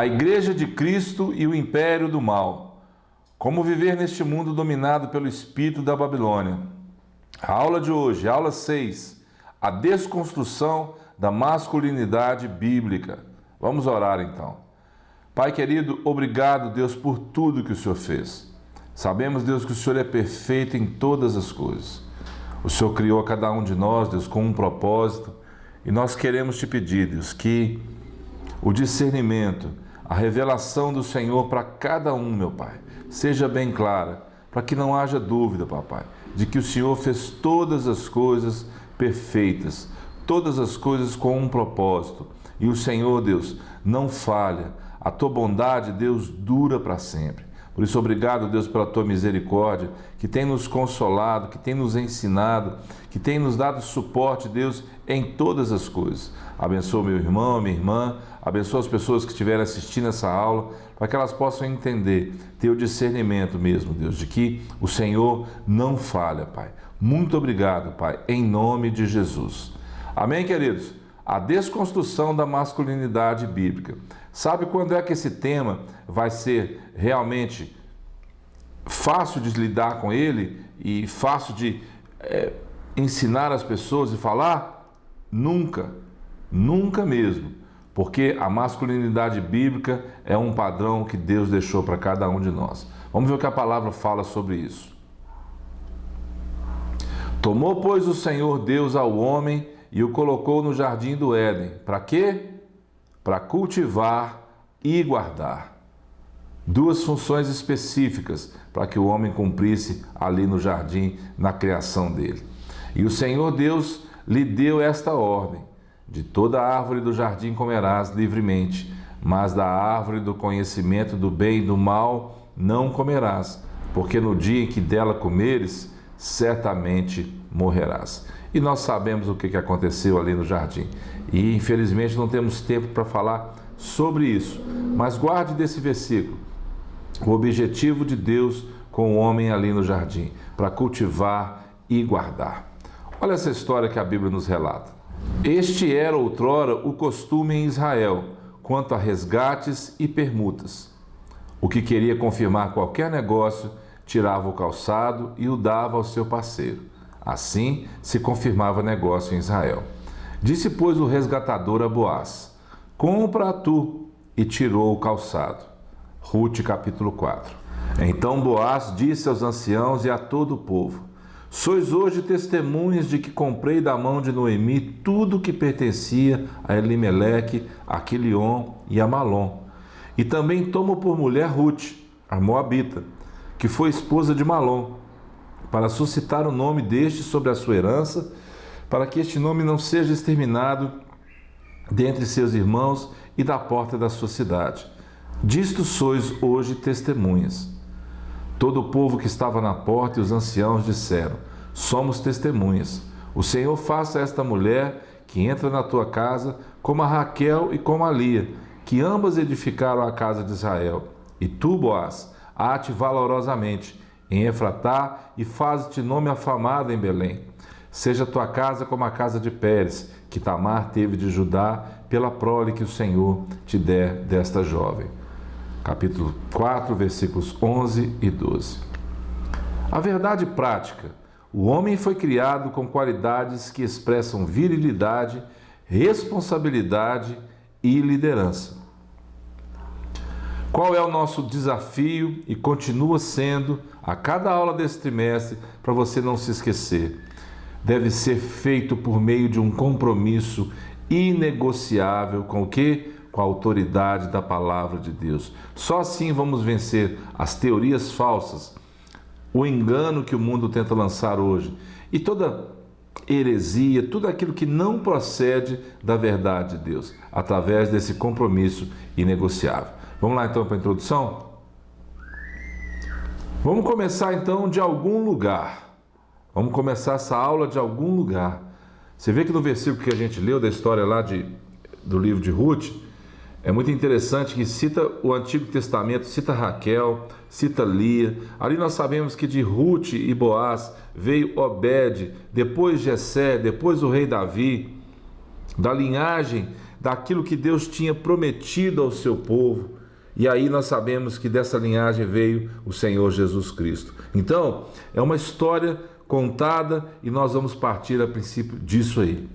A Igreja de Cristo e o Império do Mal. Como viver neste mundo dominado pelo espírito da Babilônia. A aula de hoje, aula 6. A desconstrução da masculinidade bíblica. Vamos orar então. Pai querido, obrigado, Deus, por tudo que o Senhor fez. Sabemos, Deus, que o Senhor é perfeito em todas as coisas. O Senhor criou a cada um de nós, Deus, com um propósito. E nós queremos te pedir, Deus, que o discernimento, a revelação do Senhor para cada um, meu Pai, seja bem clara, para que não haja dúvida, papai, de que o Senhor fez todas as coisas perfeitas, todas as coisas com um propósito. E o Senhor, Deus, não falha. A tua bondade, Deus, dura para sempre. Por isso, obrigado, Deus, pela tua misericórdia, que tem nos consolado, que tem nos ensinado, que tem nos dado suporte, Deus, em todas as coisas. Abençoa meu irmão, minha irmã, abençoa as pessoas que estiverem assistindo essa aula, para que elas possam entender, ter o discernimento mesmo, Deus, de que o Senhor não falha, Pai. Muito obrigado, Pai, em nome de Jesus. Amém, queridos? A desconstrução da masculinidade bíblica. Sabe quando é que esse tema vai ser realmente fácil de lidar com ele e fácil de ensinar as pessoas e falar? Nunca, nunca mesmo, porque a masculinidade bíblica é um padrão que Deus deixou para cada um de nós. Vamos ver o que a palavra fala sobre isso. Tomou, pois, o Senhor Deus ao homem e o colocou no jardim do Éden. Para quê? Para cultivar e guardar. Duas funções específicas para que o homem cumprisse ali no jardim, na criação dele. E o Senhor Deus lhe deu esta ordem: de toda árvore do jardim comerás livremente, mas da árvore do conhecimento do bem e do mal não comerás, porque no dia em que dela comeres, certamente morrerás. E nós sabemos o que aconteceu ali no jardim. E infelizmente não temos tempo para falar sobre isso. Mas guarde desse versículo o objetivo de Deus com o homem ali no jardim, para cultivar e guardar. Olha essa história que a Bíblia nos relata. Este era outrora o costume em Israel, quanto a resgates e permutas. O que queria confirmar qualquer negócio, tirava o calçado e o dava ao seu parceiro. Assim se confirmava negócio em Israel. Disse, pois, o resgatador a Boaz: compra tu, e tirou o calçado. Rute, capítulo 4. Então Boaz disse aos anciãos e a todo o povo: sois hoje testemunhas de que comprei da mão de Noemi tudo que pertencia a Elimeleque, a Quilion e a Malom. E também tomo por mulher Rute, a moabita, que foi esposa de Malom, para suscitar o nome deste sobre a sua herança, para que este nome não seja exterminado dentre seus irmãos e da porta da sua cidade. Disto sois hoje testemunhas. Todo o povo que estava na porta e os anciãos disseram: somos testemunhas. O Senhor faça a esta mulher que entra na tua casa como a Raquel e como a Lia, que ambas edificaram a casa de Israel. E tu, Boaz, ate valorosamente em Efratá e faz-te nome afamado em Belém. Seja tua casa como a casa de Pérez, que Tamar teve de Judá, pela prole que o Senhor te der desta jovem. Capítulo 4, versículos 11 e 12. A verdade prática: o homem foi criado com qualidades que expressam virilidade, responsabilidade e liderança. Qual é o nosso desafio e continua sendo a cada aula desse trimestre, para você não se esquecer? Deve ser feito por meio de um compromisso inegociável com o quê? Com a autoridade da palavra de Deus. Só assim vamos vencer as teorias falsas, o engano que o mundo tenta lançar hoje e toda heresia, tudo aquilo que não procede da verdade de Deus, através desse compromisso inegociável. Vamos lá então para a introdução? Vamos começar então de algum lugar. Vamos começar essa aula de algum lugar. Você vê que no versículo que a gente leu da história lá do livro de Ruth, é muito interessante que cita o Antigo Testamento, cita Raquel, cita Lia. Ali nós sabemos que de Ruth e Boaz veio Obed, depois Jessé, depois o rei Davi. Da linhagem daquilo que Deus tinha prometido ao seu povo. E aí nós sabemos que dessa linhagem veio o Senhor Jesus Cristo. Então, é uma história contada e nós vamos partir a princípio disso aí.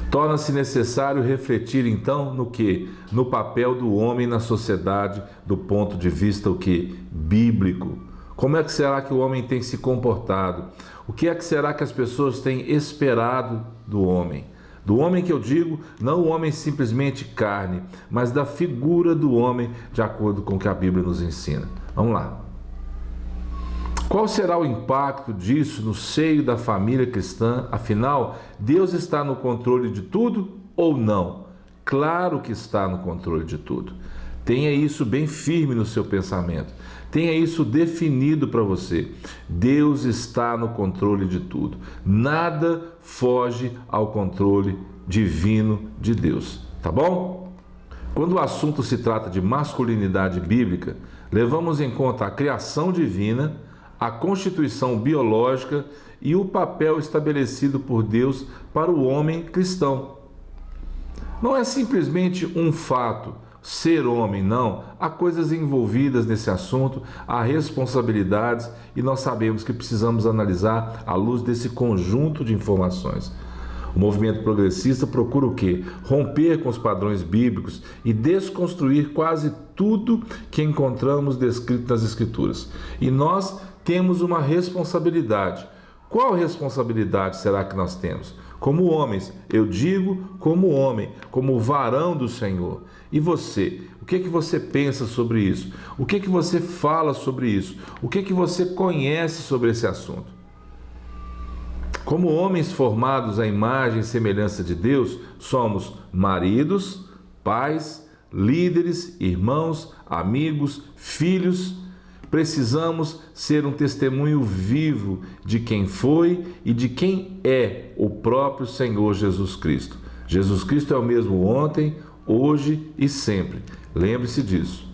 Torna-se necessário refletir então no que? No papel do homem na sociedade do ponto de vista o que? Bíblico. Como é que será que o homem tem se comportado? O que é que será que as pessoas têm esperado do homem? Do homem que eu digo, não o homem simplesmente carne, mas da figura do homem de acordo com o que a Bíblia nos ensina. Vamos lá. Qual será o impacto disso no seio da família cristã? Afinal, Deus está no controle de tudo ou não? Claro que está no controle de tudo. Tenha isso bem firme no seu pensamento. Tenha isso definido para você. Deus está no controle de tudo. Nada foge ao controle divino de Deus. Tá bom? Quando o assunto se trata de masculinidade bíblica, levamos em conta a criação divina, a constituição biológica e o papel estabelecido por Deus para o homem cristão. Não é simplesmente um fato ser homem, não. Há coisas envolvidas nesse assunto, há responsabilidades e nós sabemos que precisamos analisar à luz desse conjunto de informações. O movimento progressista procura o quê? Romper com os padrões bíblicos e desconstruir quase tudo que encontramos descrito nas Escrituras. E nós temos uma responsabilidade. Qual responsabilidade será que nós temos? Como homens, eu digo como homem, como varão do Senhor. E você? O que você pensa sobre isso? O que você fala sobre isso? O que você conhece sobre esse assunto? Como homens formados à imagem e semelhança de Deus, somos maridos, pais, líderes, irmãos, amigos, filhos. Precisamos ser um testemunho vivo de quem foi e de quem é o próprio Senhor Jesus Cristo. Jesus Cristo é o mesmo ontem, hoje e sempre. Lembre-se disso.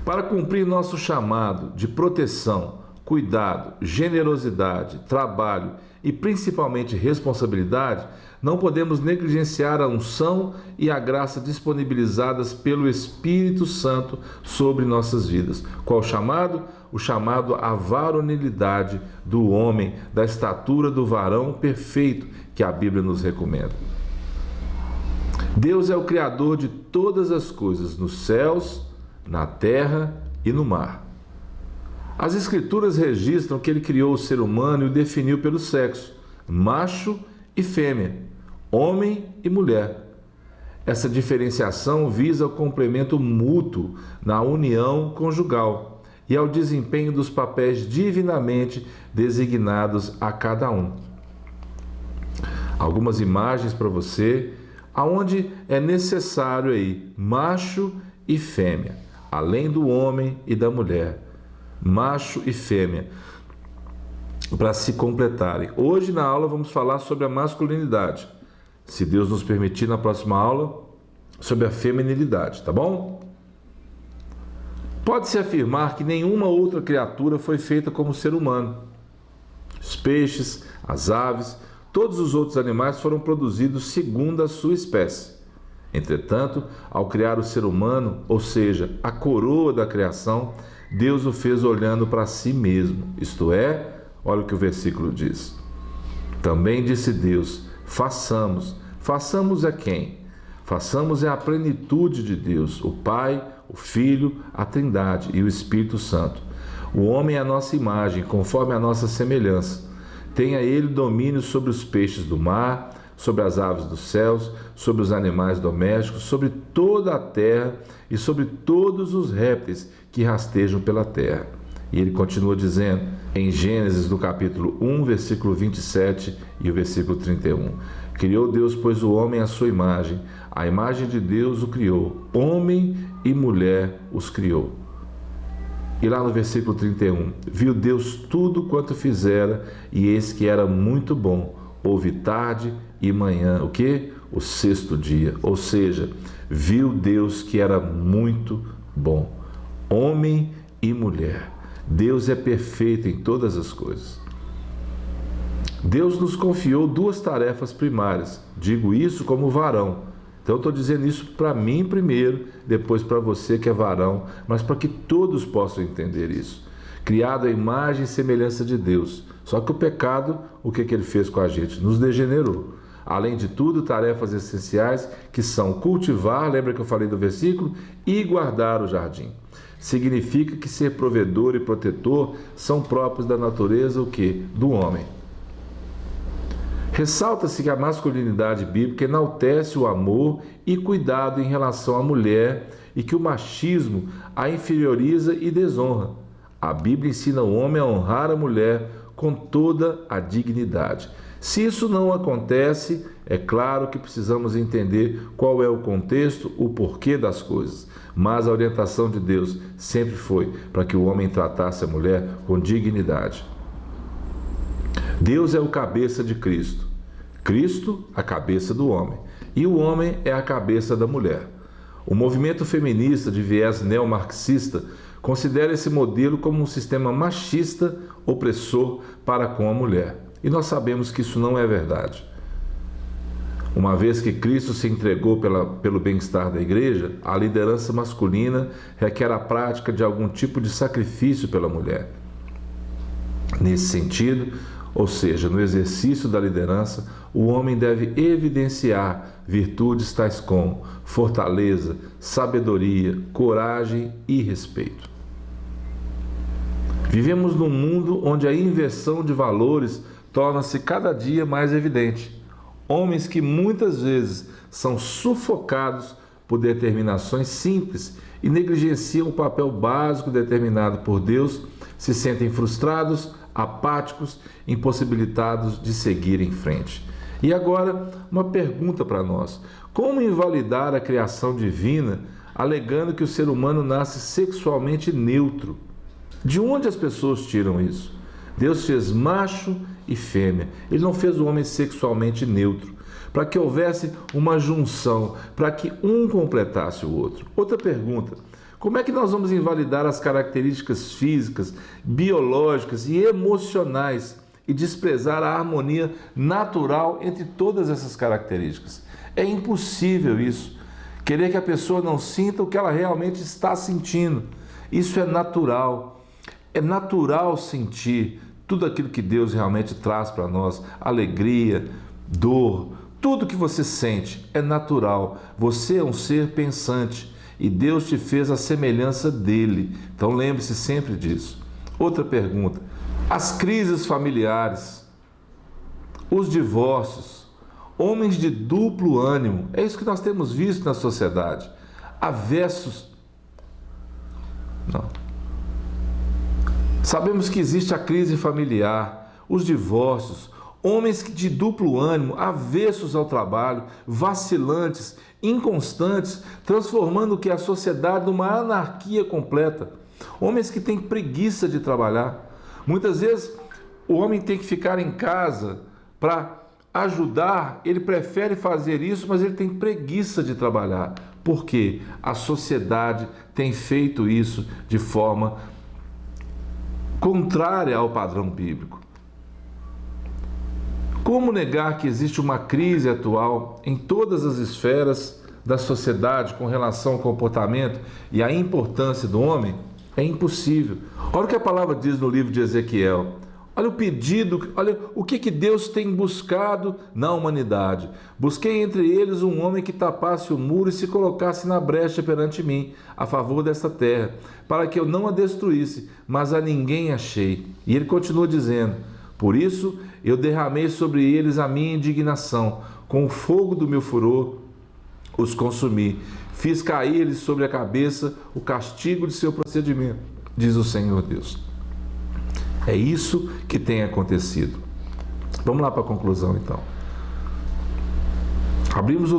Para cumprir nosso chamado de proteção, cuidado, generosidade, trabalho e principalmente responsabilidade, não podemos negligenciar a unção e a graça disponibilizadas pelo Espírito Santo sobre nossas vidas. Qual o chamado? O chamado à varonilidade do homem, da estatura do varão perfeito que a Bíblia nos recomenda. Deus é o Criador de todas as coisas, nos céus, na terra e no mar. As Escrituras registram que Ele criou o ser humano e o definiu pelo sexo, macho e fêmea, homem e mulher. Essa diferenciação visa o complemento mútuo na união conjugal e ao desempenho dos papéis divinamente designados a cada um. Algumas imagens para você, aonde é necessário aí macho e fêmea, além do homem e da mulher, macho e fêmea, para se completarem. Hoje na aula vamos falar sobre a masculinidade. Se Deus nos permitir, na próxima aula, sobre a feminilidade, tá bom? Pode-se afirmar que nenhuma outra criatura foi feita como o ser humano. Os peixes, as aves, todos os outros animais foram produzidos segundo a sua espécie. Entretanto, ao criar o ser humano, ou seja, a coroa da criação, Deus o fez olhando para si mesmo. Isto é, olha o que o versículo diz. Também disse Deus: façamos a quem? Façamos a plenitude de Deus, o Pai, o Filho, a Trindade e o Espírito Santo. O homem é a nossa imagem, conforme a nossa semelhança. Tenha ele domínio sobre os peixes do mar, sobre as aves dos céus, sobre os animais domésticos, sobre toda a terra e sobre todos os répteis que rastejam pela terra. E ele continua dizendo, em Gênesis, no capítulo 1, versículo 27 e o versículo 31. Criou Deus, pois, o homem à sua imagem. A imagem de Deus o criou. Homem e mulher os criou. E lá no versículo 31. Viu Deus tudo quanto fizera, e eis que era muito bom. Houve tarde e manhã. O quê? O sexto dia. Ou seja, viu Deus que era muito bom. Homem e mulher. Deus é perfeito em todas as coisas. Deus nos confiou duas tarefas primárias. Digo isso como varão. Então eu estou dizendo isso para mim primeiro, depois para você que é varão, mas para que todos possam entender isso. Criado à imagem e semelhança de Deus. Só que o pecado, o que ele fez com a gente? Nos degenerou. Além de tudo, tarefas essenciais que são cultivar, lembra que eu falei do versículo? E guardar o jardim. Significa que ser provedor e protetor são próprios da natureza, o quê? Do homem. Ressalta-se que a masculinidade bíblica enaltece o amor e cuidado em relação à mulher e que o machismo a inferioriza e desonra. A Bíblia ensina o homem a honrar a mulher com toda a dignidade. Se isso não acontece, é claro que precisamos entender qual é o contexto, o porquê das coisas. Mas a orientação de Deus sempre foi para que o homem tratasse a mulher com dignidade. Deus é o cabeça de Cristo. Cristo, a cabeça do homem. E o homem é a cabeça da mulher. O movimento feminista de viés neomarxista considera esse modelo como um sistema machista, opressor para com a mulher. E nós sabemos que isso não é verdade. Uma vez que Cristo se entregou pelo bem-estar da igreja, a liderança masculina requer a prática de algum tipo de sacrifício pela mulher. Nesse sentido, ou seja, no exercício da liderança, o homem deve evidenciar virtudes tais como fortaleza, sabedoria, coragem e respeito. Vivemos num mundo onde a inversão de valores torna-se cada dia mais evidente. Homens que muitas vezes são sufocados por determinações simples e negligenciam o papel básico determinado por Deus, se sentem frustrados, apáticos, impossibilitados de seguir em frente. E agora, uma pergunta para nós: como invalidar a criação divina alegando que o ser humano nasce sexualmente neutro? De onde as pessoas tiram isso? Deus fez macho e fêmea. Ele não fez o homem sexualmente neutro, para que houvesse uma junção, para que um completasse o outro. Outra pergunta: como é que nós vamos invalidar as características físicas, biológicas e emocionais e desprezar a harmonia natural entre todas essas características? É impossível isso. Querer que a pessoa não sinta o que ela realmente está sentindo. Isso é natural. É natural sentir tudo aquilo que Deus realmente traz para nós, alegria, dor, tudo que você sente é natural. Você é um ser pensante e Deus te fez a semelhança dele. Então lembre-se sempre disso. Outra pergunta: as crises familiares, os divórcios, homens de duplo ânimo, é isso que nós temos visto na sociedade. Avessos. Não. Sabemos que existe a crise familiar, os divórcios, homens de duplo ânimo, avessos ao trabalho, vacilantes, inconstantes, transformando o que é a sociedade numa anarquia completa. Homens que têm preguiça de trabalhar. Muitas vezes o homem tem que ficar em casa para ajudar, ele prefere fazer isso, mas ele tem preguiça de trabalhar. Por quê? A sociedade tem feito isso de forma contrária ao padrão bíblico. Como negar que existe uma crise atual em todas as esferas da sociedade com relação ao comportamento e à importância do homem? É impossível. Olha o que a palavra diz no livro de Ezequiel. Olha o pedido, olha o que Deus tem buscado na humanidade. Busquei entre eles um homem que tapasse o muro e se colocasse na brecha perante mim, a favor desta terra, para que eu não a destruísse, mas a ninguém achei. E ele continua dizendo: por isso eu derramei sobre eles a minha indignação, com o fogo do meu furor os consumi. Fiz cair-lhes sobre a cabeça o castigo de seu procedimento, diz o Senhor Deus. É isso que tem acontecido. Vamos lá para a conclusão, então. Abrimos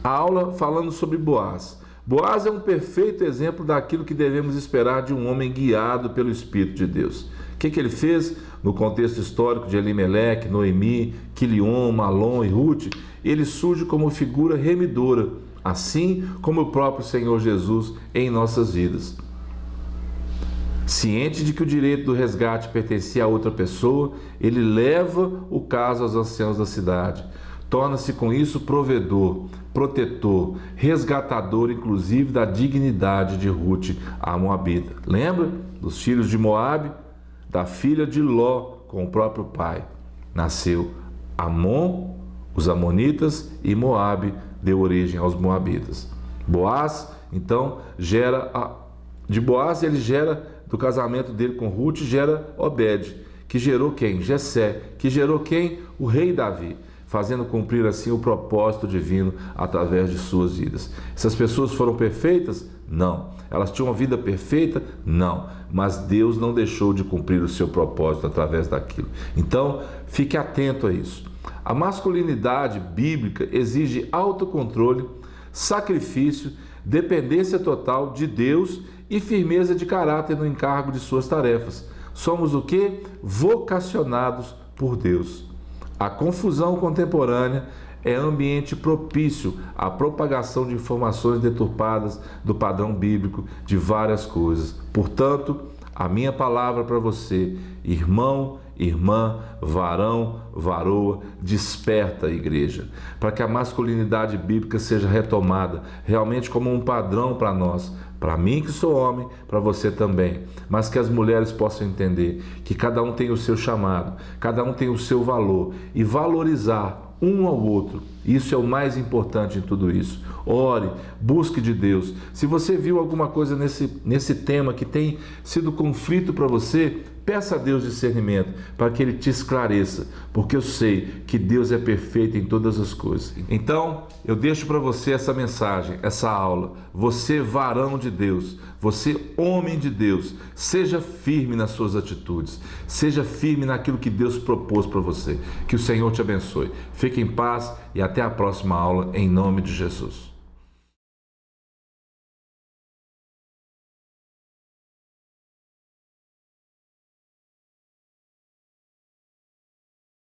a aula falando sobre Boaz. Boaz é um perfeito exemplo daquilo que devemos esperar de um homem guiado pelo Espírito de Deus. O que ele fez no contexto histórico de Elimeleque, Noemi, Quilion, Malom e Ruth? Ele surge como figura remidora, assim como o próprio Senhor Jesus em nossas vidas. Ciente de que o direito do resgate pertencia a outra pessoa, ele leva o caso aos anciãos da cidade. Torna-se com isso provedor, protetor, resgatador, inclusive da dignidade de Ruth, a moabita. Lembra dos filhos de Moabe? Da filha de Ló com o próprio pai. Nasceu Amon, os amonitas, e Moabe deu origem aos moabitas. Boaz, então, de Boaz ele gera, do casamento dele com Ruth, gera Obed, que gerou quem? Jessé, que gerou quem? O rei Davi, fazendo cumprir assim o propósito divino através de suas vidas. Essas pessoas foram perfeitas? Não. Elas tinham uma vida perfeita? Não. Mas Deus não deixou de cumprir o seu propósito através daquilo. Então, fique atento a isso. A masculinidade bíblica exige autocontrole, sacrifício, dependência total de Deus e firmeza de caráter no encargo de suas tarefas. Somos o quê? Vocacionados por Deus. A confusão contemporânea é ambiente propício à propagação de informações deturpadas do padrão bíblico de várias coisas. Portanto, a minha palavra para você, irmão, irmã, varão, varoa, desperta a igreja, para que a masculinidade bíblica seja retomada realmente como um padrão para nós, para mim que sou homem, para você também, mas que as mulheres possam entender que cada um tem o seu chamado, cada um tem o seu valor e valorizar um ao outro. Isso é o mais importante em tudo isso. Ore, busque de Deus. Se você viu alguma coisa nesse tema que tem sido conflito para você, peça a Deus discernimento para que Ele te esclareça, porque eu sei que Deus é perfeito em todas as coisas. Então, eu deixo para você essa mensagem, essa aula. Você, varão de Deus, você, homem de Deus, seja firme nas suas atitudes, seja firme naquilo que Deus propôs para você. Que o Senhor te abençoe. Fique em paz e até a próxima aula, em nome de Jesus.